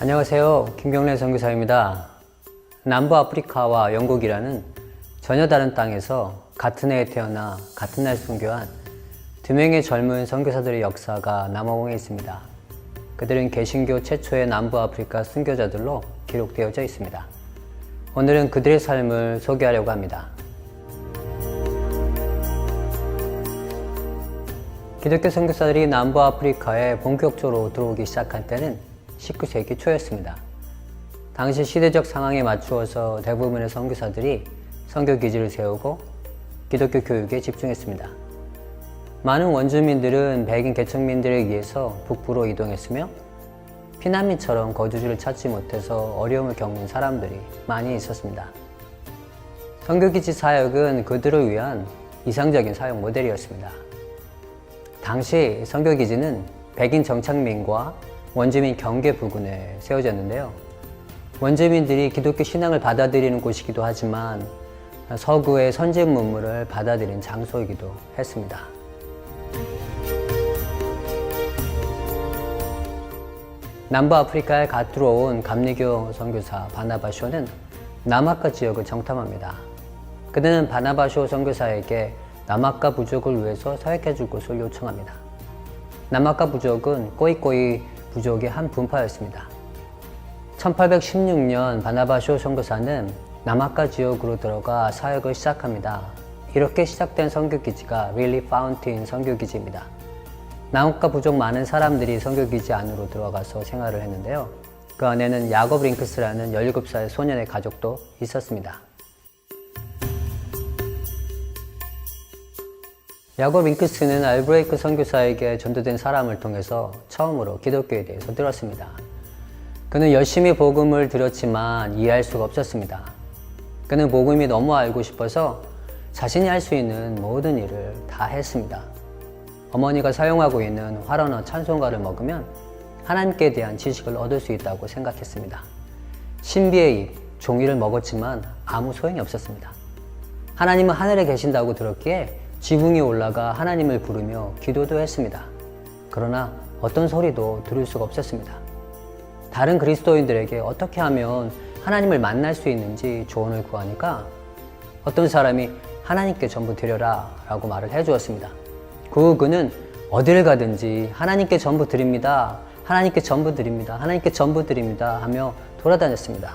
안녕하세요. 김경래 선교사입니다. 남부아프리카와 영국이라는 전혀 다른 땅에서 같은 해에 태어나 같은 날 순교한 두 명의 젊은 선교사들의 역사가 남아공에 있습니다. 그들은 개신교 최초의 남부아프리카 순교자들로 기록되어져 있습니다. 오늘은 그들의 삶을 소개하려고 합니다. 기독교 선교사들이 남부아프리카에 본격적으로 들어오기 시작한 때는 19세기 초였습니다. 당시 시대적 상황에 맞추어서 대부분의 선교사들이 선교 기지를 세우고 기독교 교육에 집중했습니다. 많은 원주민들은 백인 개척민들에 의해서 북부로 이동했으며 피난민처럼 거주지를 찾지 못해서 어려움을 겪는 사람들이 많이 있었습니다. 선교기지 사역은 그들을 위한 이상적인 사역 모델이었습니다. 당시 선교기지는 백인 정착민과 원주민 경계 부근에 세워졌는데요. 원주민들이 기독교 신앙을 받아들이는 곳이기도 하지만 서구의 선진 문물을 받아들인 장소이기도 했습니다. 남부아프리카에 갓 들어온 감리교 선교사 바나바쇼는 남아카 지역을 정탐합니다. 그는 바나바쇼 선교사에게 남아카 부족을 위해서 사역해 줄 것을 요청합니다. 남아카 부족은 꼬이꼬이 부족의 한 분파였습니다. 1816년 바나바쇼 선교사는 남아카 지역으로 들어가 사역을 시작합니다. 이렇게 시작된 선교기지가 릴리 파운틴 선교기지입니다. 남아카 부족 많은 사람들이 선교기지 안으로 들어가서 생활을 했는데요. 그 안에는 야곱 링크스라는 17살 소년의 가족도 있었습니다. 야곱 링크스는 알브레이크 선교사에게 전도된 사람을 통해서 처음으로 기독교에 대해서 들었습니다. 그는 열심히 복음을 들었지만 이해할 수가 없었습니다. 그는 복음이 너무 알고 싶어서 자신이 할 수 있는 모든 일을 다 했습니다. 어머니가 사용하고 있는 활언어 찬송가를 먹으면 하나님께 대한 지식을 얻을 수 있다고 생각했습니다. 신비의 잎, 종이를 먹었지만 아무 소용이 없었습니다. 하나님은 하늘에 계신다고 들었기에 지붕 위에 올라가 하나님을 부르며 기도도 했습니다. 그러나 어떤 소리도 들을 수가 없었습니다. 다른 그리스도인들에게 어떻게 하면 하나님을 만날 수 있는지 조언을 구하니까 어떤 사람이 하나님께 전부 드려라 라고 말을 해주었습니다. 그는 어디를 가든지 하나님께 전부 드립니다. 하나님께 전부 드립니다. 하나님께 전부 드립니다 하며 돌아다녔습니다.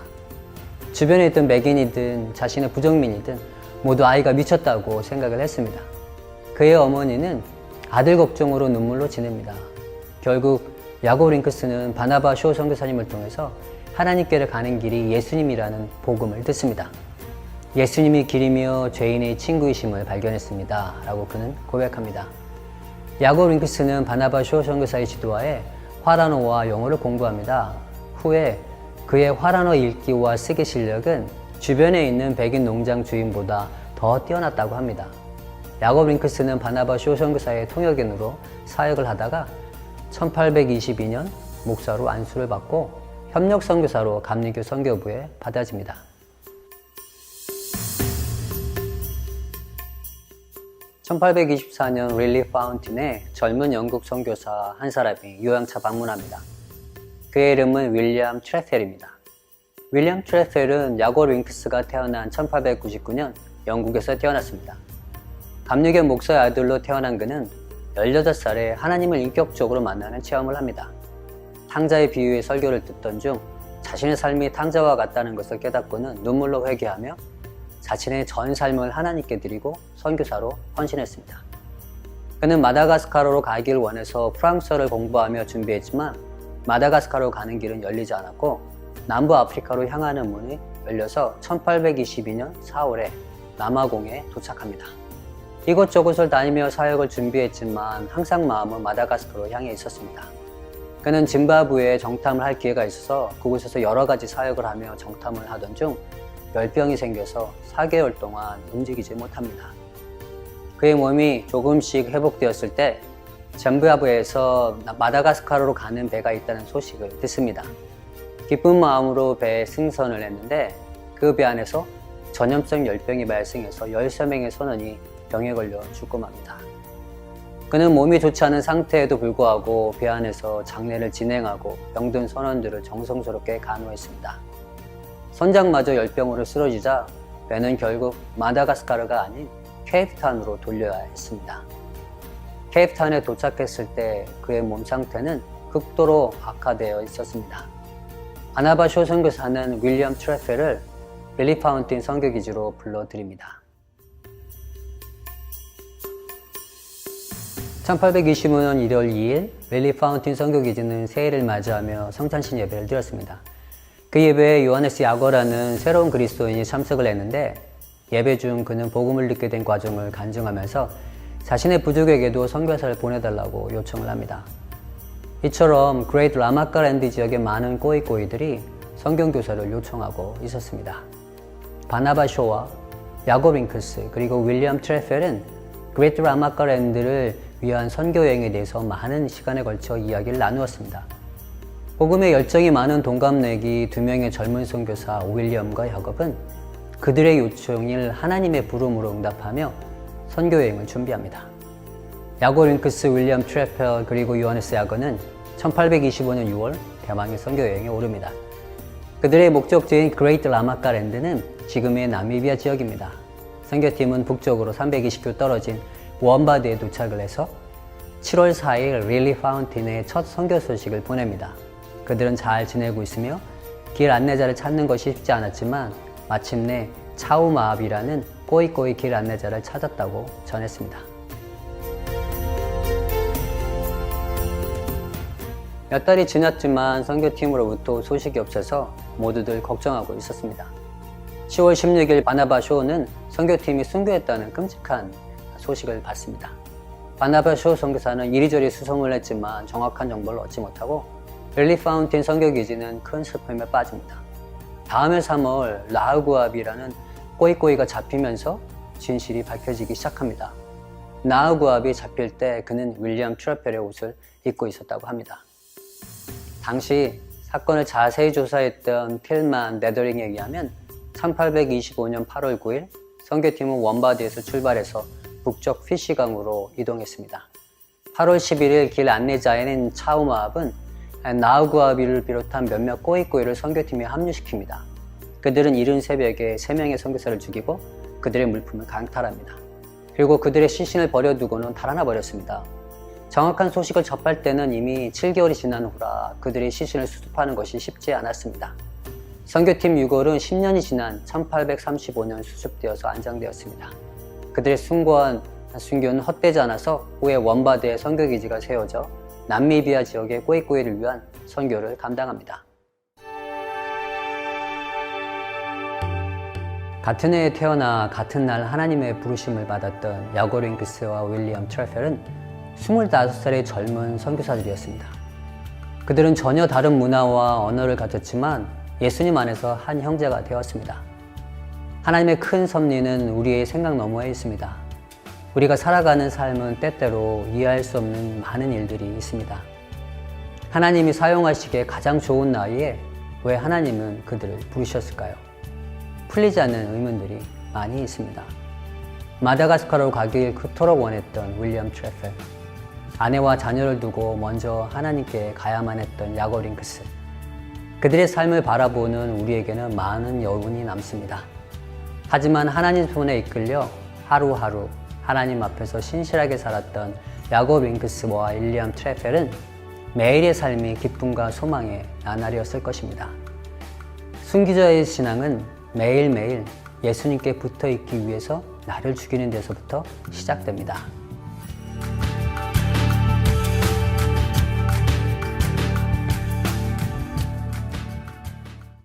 주변에 있던 백인이든 자신의 부족민이든 모두 아이가 미쳤다고 생각을 했습니다. 그의 어머니는 아들 걱정으로 눈물로 지냅니다. 결국 야곱 링크스는 바나바쇼 선교사님을 통해서 하나님께를 가는 길이 예수님이라는 복음을 듣습니다. 예수님이 길이며 죄인의 친구이심을 발견했습니다 라고 그는 고백합니다. 야곱 링크스는 바나바쇼 선교사의 지도하에 화란어와 영어를 공부합니다. 후에 그의 화란어 읽기와 쓰기 실력은 주변에 있는 백인 농장 주인보다 더 뛰어났다고 합니다. 야곱 링크스는 바나바쇼 선교사의 통역인으로 사역을 하다가 1822년 목사로 안수를 받고 협력 선교사로 감리교 선교부에 받아집니다. 1824년 릴리 파운틴에 젊은 영국 선교사 한 사람이 요양차 방문합니다. 그의 이름은 윌리엄 트레펠입니다. 윌리엄 트레펠은 야곱 링크스가 태어난 1899년 영국에서 태어났습니다. 감리교 목사의 아들로 태어난 그는 18살에 하나님을 인격적으로 만나는 체험을 합니다. 탕자의 비유의 설교를 듣던 중 자신의 삶이 탕자와 같다는 것을 깨닫고는 눈물로 회개하며 자신의 전 삶을 하나님께 드리고 선교사로 헌신했습니다. 그는 마다가스카르로 가기를 원해서 프랑스어를 공부하며 준비했지만 마다가스카르로 가는 길은 열리지 않았고 남부아프리카로 향하는 문이 열려서 1822년 4월에 남아공에 도착합니다. 이곳저곳을 다니며 사역을 준비했지만 항상 마음은 마다가스카르로 향해 있었습니다. 그는 짐바브웨에 정탐을 할 기회가 있어서 그곳에서 여러 가지 사역을 하며 정탐을 하던 중 열병이 생겨서 4개월 동안 움직이지 못합니다. 그의 몸이 조금씩 회복되었을 때 짐바브웨에서 마다가스카르로 가는 배가 있다는 소식을 듣습니다. 기쁜 마음으로 배에 승선을 했는데 그 배 안에서 전염성 열병이 발생해서 13명의 선원이 병에 걸려 죽고 맙니다. 그는 몸이 좋지 않은 상태에도 불구하고 배 안에서 장례를 진행하고 병든 선원들을 정성스럽게 간호했습니다. 선장마저 열병으로 쓰러지자 배는 결국 마다가스카르가 아닌 케이프타운으로 돌려야 했습니다. 케이프타운에 도착했을 때 그의 몸 상태는 극도로 악화되어 있었습니다. 바나바쇼 선교사는 윌리엄 트래펠을 릴리 파운틴 선교기지로 불러드립니다. 1825년 1월 2일 릴리 파운틴 선교기지는 새해를 맞이하며 성찬신 예배를 드렸습니다. 그 예배에 요하네스 야거라는 새로운 그리스도인이 참석을 했는데 예배 중 그는 복음을 듣게 된 과정을 간증하면서 자신의 부족에게도 선교사를 보내달라고 요청을 합니다. 이처럼 그레이트 라마카랜드 지역의 많은 꼬이꼬이들이 성경교사를 요청하고 있었습니다. 바나바쇼와 야곱 윙크스 그리고 윌리엄 트래펠은 그레이트 라마카랜드를 위한 선교여행에 대해서 많은 시간에 걸쳐 이야기를 나누었습니다. 복음에 열정이 많은 동갑내기 두 명의 젊은 선교사 윌리엄과 야곱은 그들의 요청을 하나님의 부름으로 응답하며 선교여행을 준비합니다. 야곱 윙크스, 윌리엄 트래펠 그리고 요하네스 야거는 1825년 6월 대망의 선교여행에 오릅니다. 그들의 목적지인 그레이트 라마카랜드는 지금의 나미비아 지역입니다. 선교팀은 북쪽으로 320km 떨어진 원바드에 도착을 해서 7월 4일 릴리 파운틴의 첫 선교 소식을 보냅니다. 그들은 잘 지내고 있으며 길 안내자를 찾는 것이 쉽지 않았지만 마침내 차우마압이라는 꼬이꼬이 길 안내자를 찾았다고 전했습니다. 몇 달이 지났지만 선교팀으로부터 소식이 없어서 모두들 걱정하고 있었습니다. 10월 16일 바나바쇼는 선교팀이 순교했다는 끔찍한 소식을 받습니다. 바나바쇼 선교사는 이리저리 수송을 했지만 정확한 정보를 얻지 못하고 릴리 파운틴 선교기지는 큰 슬픔에 빠집니다. 다음해 3월 나우구압이라는 꼬이꼬이가 잡히면서 진실이 밝혀지기 시작합니다. 나우구압이 잡힐 때 그는 윌리엄 트래펠의 옷을 입고 있었다고 합니다. 당시 사건을 자세히 조사했던 필만 네더링에 의하면 1825년 8월 9일 선교팀은 원바디에서 출발해서 북쪽 피시강으로 이동했습니다. 8월 11일 길 안내자인 차우마압은 나우구아비를 비롯한 몇몇 꼬이꼬이를 선교팀에 합류시킵니다. 그들은 이른 새벽에 3명의 선교사를 죽이고 그들의 물품을 강탈합니다. 그리고 그들의 시신을 버려두고는 달아나 버렸습니다. 정확한 소식을 접할 때는 이미 7개월이 지난 후라 그들의 시신을 수습하는 것이 쉽지 않았습니다. 선교팀 6월은 10년이 지난 1835년 수습되어서 안장되었습니다. 그들의 숭고한 순교는 헛되지 않아서 후에 원바드의 선교기지가 세워져 남미비아 지역의 꼬이꼬이를 위한 선교를 감당합니다. 같은 해에 태어나 같은 날 하나님의 부르심을 받았던 야곱 윙크스와 윌리엄 트래펠은 25살의 젊은 선교사들이었습니다. 그들은 전혀 다른 문화와 언어를 가졌지만 예수님 안에서 한 형제가 되었습니다. 하나님의 큰 섭리는 우리의 생각 너머에 있습니다. 우리가 살아가는 삶은 때때로 이해할 수 없는 많은 일들이 있습니다. 하나님이 사용하시기에 가장 좋은 나이에 왜 하나님은 그들을 부르셨을까요? 풀리지 않는 의문들이 많이 있습니다. 마다가스카르로 가길 그토록 원했던 윌리엄 트래펠, 아내와 자녀를 두고 먼저 하나님께 가야만 했던 야곱 윙크스, 그들의 삶을 바라보는 우리에게는 많은 여운이 남습니다. 하지만 하나님 손에 이끌려 하루하루 하나님 앞에서 신실하게 살았던 야곱 윙크스와 윌리엄 트래펠은 매일의 삶이 기쁨과 소망의 나날이었을 것입니다. 순기자의 신앙은 매일매일 예수님께 붙어있기 위해서 나를 죽이는 데서부터 시작됩니다.